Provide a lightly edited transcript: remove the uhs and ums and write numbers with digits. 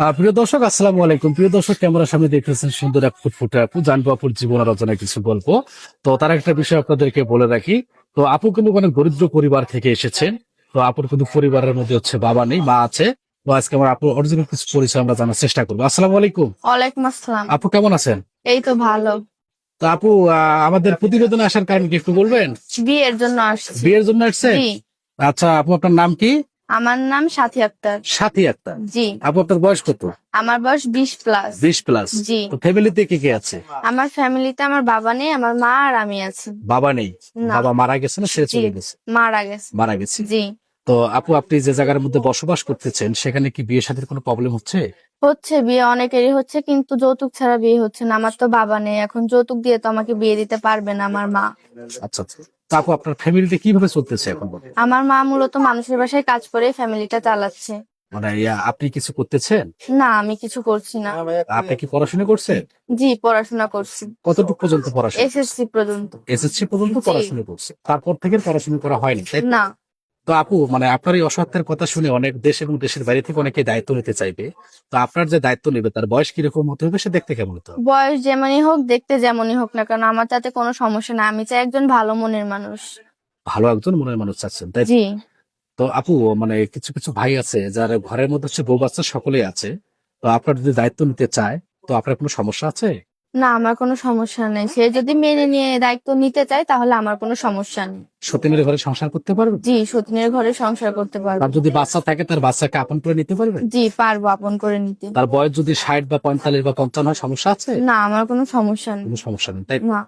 প্রিয় দর্শক, আসসালামু আলাইকুম। প্রিয় দর্শক, ক্যামেরার সামনে দেখতেছেন সুন্দর এক ফুটফুটে আপু, জানবো আপুর জীবন আর রচনায় কিছু গল্প। তো তার একটা বিষয় আপনাদেরকে বলে রাখি। তো আপু কিন্তু অনেক দরিদ্র পরিবার থেকে এসেছেন। তো আপুর কিন্তু পরিবারের মধ্যে হচ্ছে বাবা নেই, মা আছে। তো আজকে আমার আপুর অরিজিনাল কিছু পরিচয় আমরা জানার চেষ্টা করবো। আসসালামু আলাইকুম। ওয়ালাইকুম আসসালাম। আপু কেমন আছেন? এই তো ভালো। তো আপু, আমাদের প্রতিবেদনে আসার কারণ কি একটু বলবেন? বিয়ের জন্য আসছি। বিয়ের জন্য আসছেন? জি। আচ্ছা আপু, আপনার নাম কি? আমার নাম সাথী আক্তার। সাথী আক্তার। জি। আপু, আপনার বয়স কত? আমার বয়স 20+। 20+। জি। তো ফ্যামিলিতে কে কে আছে? আমার ফ্যামিলিতে আমার বাবা নেই, আমার মা আর আমি আছি। বাবা নেই? না। বাবা মারা গেছে না সে জি, চলে গেছে? মারা গেছে। মারা গেছে। জি। তো আপু, আপনি যে জায়গার মধ্যে বসবাস করতেছেন সেখানে কি বিয়ে শাদীর কোনো প্রবলেম হচ্ছে? হচ্ছে বিয়ে অনেকেরই হচ্ছে, কিন্তু যৌতুক ছাড়া বিয়ে হচ্ছে না। আমার তো বাবা নেই, এখন যৌতুক দিয়ে তো আমাকে বিয়ে দিতে পারবে না আমার মা। আচ্ছা আচ্ছা। তো আপু, আপনার ফ্যামিলিতে কিভাবে চলতেছে এখন বর্তমানে? আমার মা মূলত মানুষের বাসায় কাজ করে ফ্যামিলিটা চালাচ্ছে। মানে আপনি কিছু করতেছেন? না, আমি কিছু করছি না। আপনি কি পড়াশোনা করছেন? জি, পড়াশোনা করছি। কতটুকু পর্যন্ত পড়াশোনা? এসএসসি পর্যন্ত। এসএসসি পর্যন্ত জি। পড়াশোনা করছে, তারপর থেকে পড়াশোনা করা হয়নি, তাই তো? না। তো আপু, মানে আপনার এই অসহায়তার কথা শুনে অনেক দেশ এবং দেশের বাইরে থেকে অনেকে দায়িত্ব নিতে চাইবে। তো আপনার যে দায়িত্ব নেবে তার বয়স কিরকম হতে হবে, সে দেখতে কেমন হতে হবে? বয়স যেমনই হোক, দেখতে যেমনই হোক না কেন, আমার তাতে কোনো সমস্যা না। আমি চাই একজন ভালো মনের মানুষ। ভালো একজন মনের মানুষ চাচ্ছেন, তাই তো? জি। তো আপু, মানে কিছু কিছু ভাই আছে যারা ঘরের মধ্যে হচ্ছে বউ বাচ্চা সকলেই আছে। তো আপনার যদি দায়িত্ব নিতে চায়, তো আপনার কোনো সমস্যা আছে? না, আমার কোনো সমস্যা নেই। সে যদি মেনে নিয়ে দায়িত্ব নিতে চায় তাহলে আমার কোনো সমস্যা নেই। সতীনের ঘরে সংসার করতে পারবেন? জি, সতীনের ঘরে সংসার করতে পারবো। তার যদি বাচ্চা থাকে তার বাচ্চাকে আপন করে নিতে পারবেন? জি, পারবো আপন করে নিতে। তার বয়স যদি 60 বা 45 বা 55 হয়, সমস্যা আছে? না, আমার কোনো সমস্যা নেই। কোনো সমস্যা নেই, তাই তো? না।